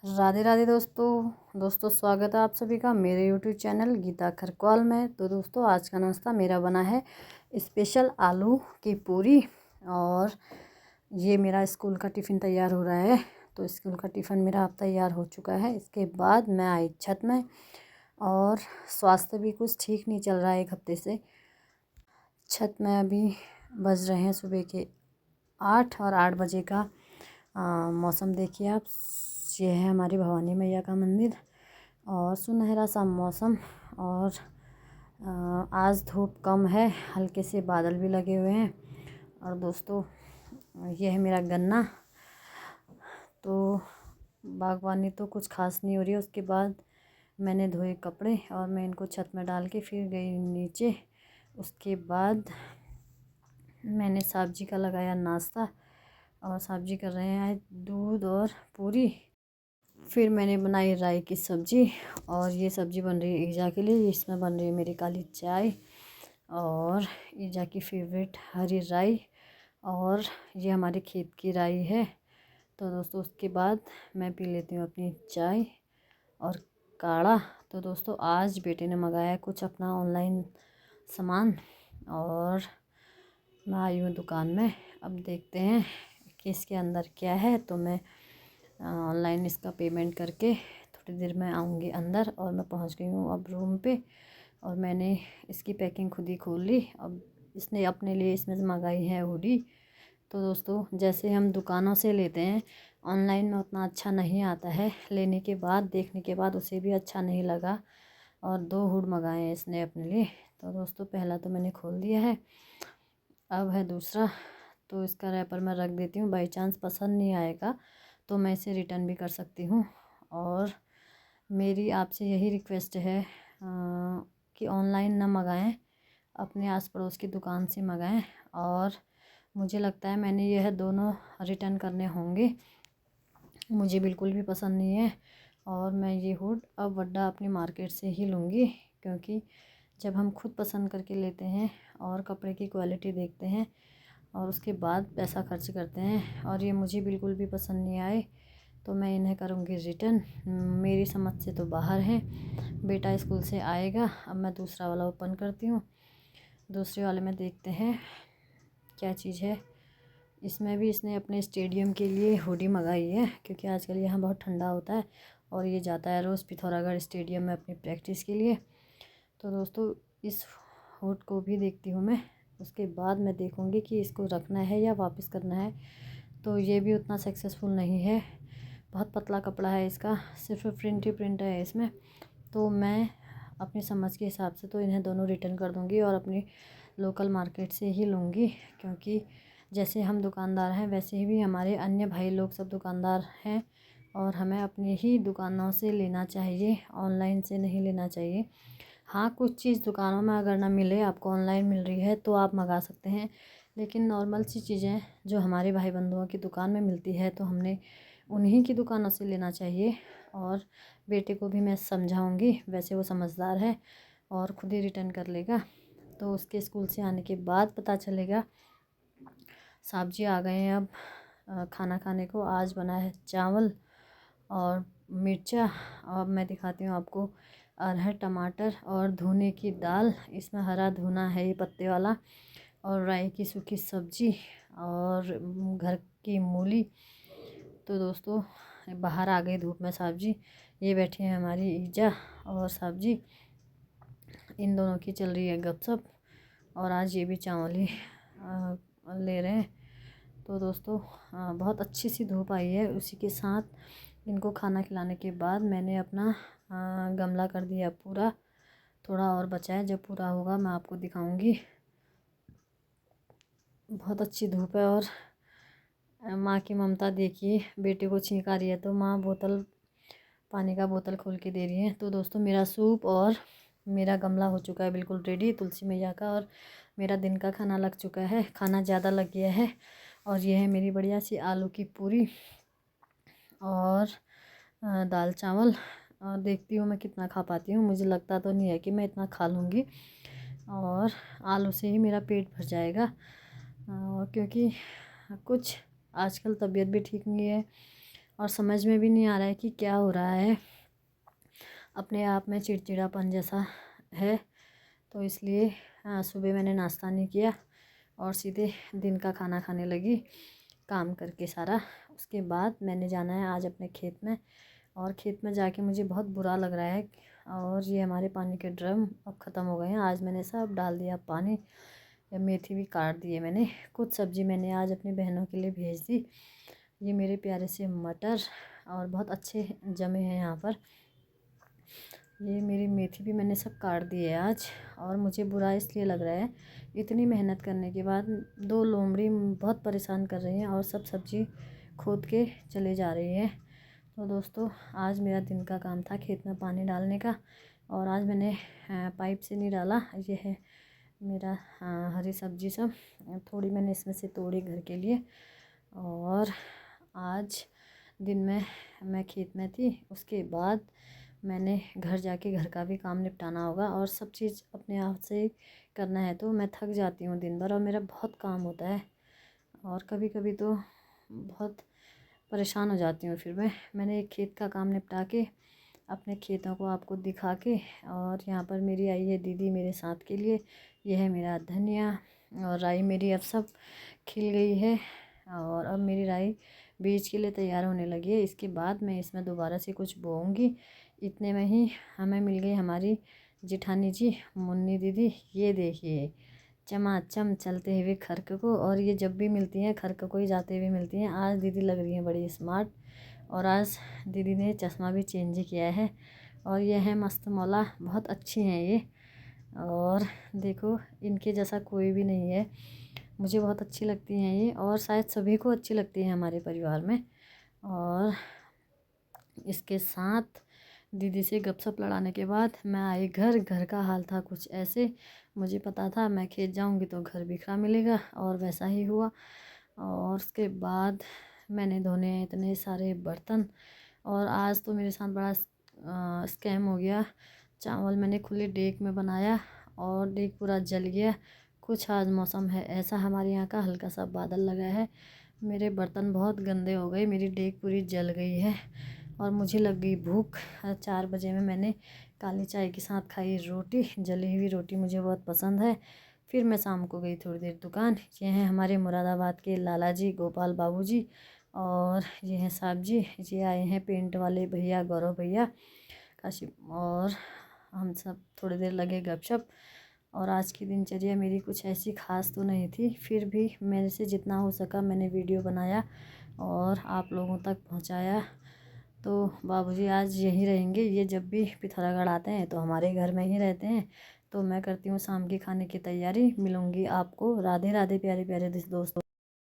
राधे राधे दोस्तों स्वागत है आप सभी का मेरे यूट्यूब चैनल गीता खरकवाल में। तो दोस्तों आज का नाश्ता मेरा बना है स्पेशल आलू की पूरी। और ये मेरा स्कूल का टिफ़िन तैयार हो रहा है। तो स्कूल का टिफ़िन मेरा अब तैयार हो चुका है। इसके बाद मैं आई छत में और स्वास्थ्य भी कुछ ठीक नहीं चल रहा है एक हफ्ते से। छत में अभी बज रहे हैं सुबह के 8 और 8 बजे का मौसम देखिए आप। ये है हमारी भवानी मैया का मंदिर और सुनहरा सा मौसम। और आज धूप कम है, हल्के से बादल भी लगे हुए हैं। और दोस्तों ये है मेरा गन्ना। तो बागवानी तो कुछ खास नहीं हो रही है। उसके बाद मैंने धोए कपड़े और मैं इनको छत में डाल के फिर गई नीचे। उसके बाद मैंने साहब जी का लगाया नाश्ता और साहब जी कर रहे हैं दूध और पूरी। फिर मैंने बनाई राई की सब्ज़ी और ये सब्ज़ी बन रही है ईजा के लिए। इसमें बन रही है मेरी काली चाय और ईजा की फेवरेट हरी राई। और ये हमारे खेत की राई है। तो दोस्तों उसके बाद मैं पी लेती हूँ अपनी चाय और काढ़ा। तो दोस्तों आज बेटे ने मंगाया कुछ अपना ऑनलाइन सामान और मैं आई हूँ दुकान में। अब देखते हैं कि इसके अंदर क्या है। तो मैं ऑनलाइन इसका पेमेंट करके थोड़ी देर में आऊँगी अंदर। और मैं पहुँच गई हूँ अब रूम पे और मैंने इसकी पैकिंग खुद ही खोल ली। अब इसने अपने लिए इसमें से मंगाई है हुडी। तो दोस्तों जैसे हम दुकानों से लेते हैं ऑनलाइन में उतना अच्छा नहीं आता है। लेने के बाद देखने के बाद उसे भी अच्छा नहीं लगा और 2 हुड मंगाए हैं इसने अपने लिए। तो दोस्तों पहला तो मैंने खोल दिया है, अब है दूसरा। तो इसका रैपर मैं रख देती हूँ, बाई चांस पसंद नहीं आएगा तो मैं इसे रिटर्न भी कर सकती हूँ। और मेरी आपसे यही रिक्वेस्ट है कि ऑनलाइन ना मंगाएं, अपने आस पड़ोस की दुकान से मंगाएं। और मुझे लगता है मैंने यह दोनों रिटर्न करने होंगे, मुझे बिल्कुल भी पसंद नहीं है। और मैं ये हुड अब वड्डा अपनी मार्केट से ही लूँगी, क्योंकि जब हम खुद पसंद करके लेते हैं और कपड़े की क्वालिटी देखते हैं और उसके बाद पैसा खर्च करते हैं और ये मुझे बिल्कुल भी पसंद नहीं आए तो मैं इन्हें करूँगी रिटर्न। मेरी समझ से तो बाहर है। बेटा स्कूल से आएगा, अब मैं दूसरा वाला ओपन करती हूँ। दूसरे वाले में देखते हैं क्या चीज़ है। इसमें भी इसने अपने स्टेडियम के लिए हुडी मंगाई है, क्योंकि आजकल यहाँ बहुत ठंडा होता है और ये जाता है रोज़ पिथौरागढ़ स्टेडियम में अपनी प्रैक्टिस के लिए। तो दोस्तों इस हुड को भी देखती हूँ मैं। उसके बाद मैं देखूँगी कि इसको रखना है या वापस करना है। तो ये भी उतना सक्सेसफुल नहीं है, बहुत पतला कपड़ा है इसका, सिर्फ प्रिंट ही प्रिंट है इसमें। तो मैं अपनी समझ के हिसाब से तो इन्हें दोनों रिटर्न कर दूँगी और अपनी लोकल मार्केट से ही लूँगी। क्योंकि जैसे हम दुकानदार हैं वैसे ही भी हमारे अन्य भाई लोग सब दुकानदार हैं और हमें अपनी ही दुकानों से लेना चाहिए, ऑनलाइन से नहीं लेना चाहिए। हाँ कुछ चीज़ दुकानों में अगर ना मिले, आपको ऑनलाइन मिल रही है तो आप मंगा सकते हैं। लेकिन नॉर्मल सी चीज़ें जो हमारे भाई बंधुओं की दुकान में मिलती है तो हमने उन्हीं की दुकानों से लेना चाहिए। और बेटे को भी मैं समझाऊंगी, वैसे वो समझदार है और खुद ही रिटर्न कर लेगा। तो उसके स्कूल से आने के बाद पता चलेगा। साहब जी आ गए हैं अब खाना खाने को। आज बना है चावल और मिर्चा। अब मैं दिखाती हूँ आपको अरहर टमाटर और धुने की दाल, इसमें हरा धुना है ये पत्ते वाला, और राई की सूखी सब्जी और घर की मूली। तो दोस्तों बाहर आ गई धूप में साहब जी, ये बैठी हैं हमारी ईजा और साहब जी, इन दोनों की चल रही है गपशप। और आज ये भी चावल ही ले रहे हैं। तो दोस्तों बहुत अच्छी सी धूप आई है। उसी के साथ इनको खाना खिलाने के बाद मैंने अपना गमला कर दिया पूरा। थोड़ा और बचा है, जब पूरा होगा मैं आपको दिखाऊंगी। बहुत अच्छी धूप है और माँ की ममता देखिए, बेटे को छींक आ रही है तो माँ बोतल पानी का बोतल खोल के दे रही है। तो दोस्तों मेरा सूप और मेरा गमला हो चुका है बिल्कुल रेडी तुलसी मैया का। और मेरा दिन का खाना लग चुका है, खाना ज़्यादा लग गया है। और ये है मेरी बढ़िया सी आलू की पूरी और दाल चावल। और देखती हूँ मैं कितना खा पाती हूँ, मुझे लगता तो नहीं है कि मैं इतना खा लूँगी और आलू से ही मेरा पेट भर जाएगा। क्योंकि कुछ आजकल तबीयत भी ठीक नहीं है और समझ में भी नहीं आ रहा है कि क्या हो रहा है। अपने आप में चिड़चिड़ापन जैसा है। तो इसलिए सुबह मैंने नाश्ता नहीं किया और सीधे दिन का खाना खाने लगी काम करके सारा। उसके बाद मैंने जाना है आज अपने खेत में, और खेत में जाके मुझे बहुत बुरा लग रहा है। और ये हमारे पानी के ड्रम अब ख़त्म हो गए हैं। आज मैंने सब डाल दिया पानी, या मेथी भी काट दी है मैंने। कुछ सब्ज़ी मैंने आज अपनी बहनों के लिए भेज दी। ये मेरे प्यारे से मटर और बहुत अच्छे जमे हैं यहाँ पर। ये मेरी मेथी भी मैंने सब काट दी है आज। और मुझे बुरा इसलिए लग रहा है, इतनी मेहनत करने के बाद 2 लोमड़ी बहुत परेशान कर रही हैं और सब सब्ज़ी खोद के चले जा रही है। तो दोस्तों, आज मेरा दिन का काम था खेत में पानी डालने का, और आज मैंने पाइप से नहीं डाला। ये है मेरा हरी सब्ज़ी सब, थोड़ी मैंने इसमें से तोड़ी घर के लिए। और आज दिन में मैं खेत में थी, उसके बाद मैंने घर जाके घर का भी काम निपटाना होगा और सब चीज़ अपने आप से करना है। तो मैं थक जाती हूँ दिन भर और मेरा बहुत काम होता है, और कभी कभी तो बहुत परेशान हो जाती हूँ। फिर मैंने एक खेत का काम निपटा के अपने खेतों को आपको दिखा के, और यहाँ पर मेरी आई है दीदी मेरे साथ के लिए। यह है मेरा धनिया, और राई मेरी अब सब खिल गई है, और अब मेरी राई बीज के लिए तैयार होने लगी है। इसके बाद मैं इसमें दोबारा से कुछ बोऊँगी। इतने में ही हमें मिल गई हमारी जिठानी जी, मुन्नी दीदी। ये देखिए चमाचम चलते हुए खरक को, और ये जब भी मिलती हैं खरक को ही जाते हुए मिलती हैं। आज दीदी लग रही हैं बड़ी स्मार्ट, और आज दीदी ने चश्मा भी चेंज किया है। और ये है मस्त मौला, बहुत अच्छी हैं ये। और देखो इनके जैसा कोई भी नहीं है, मुझे बहुत अच्छी लगती हैं ये, और शायद सभी को अच्छी लगती है हमारे परिवार में। और इसके साथ दीदी से गपशप लड़ाने के बाद मैं आई घर। घर का हाल था कुछ ऐसे, मुझे पता था मैं खेत जाऊंगी तो घर बिखरा मिलेगा, और वैसा ही हुआ। और उसके बाद मैंने धोने हैं इतने सारे बर्तन, और आज तो मेरे साथ बड़ा स्कैम हो गया। चावल मैंने खुले डेक में बनाया और डेक पूरा जल गया। कुछ आज मौसम है ऐसा हमारे यहाँ का, हल्का सा बादल लगा है। मेरे बर्तन बहुत गंदे हो गए, मेरी डेक पूरी जल गई है, और मुझे लग गई भूख। 4 बजे में मैंने काली चाय के साथ खाई रोटी, जली हुई रोटी मुझे बहुत पसंद है। फिर मैं शाम को गई थोड़ी देर दुकान। ये हैं हमारे मुरादाबाद के लाला जी, गोपाल बाबू जी, और ये हैं साहब जी। ये आए हैं पेंट वाले भैया, गौरव भैया, काशी। और हम सब थोड़ी देर लगे गपशप। और आज की दिनचर्या मेरी कुछ ऐसी ख़ास तो नहीं थी, फिर भी मेरे से जितना हो सका मैंने वीडियो बनाया और आप लोगों तक पहुंचाया। तो बाबूजी आज यहीं रहेंगे, ये जब भी पिथौरागढ़ आते हैं तो हमारे घर में ही रहते हैं। तो मैं करती हूँ शाम के खाने की तैयारी। मिलूँगी आपको। राधे राधे प्यारे प्यारे दोस्तों।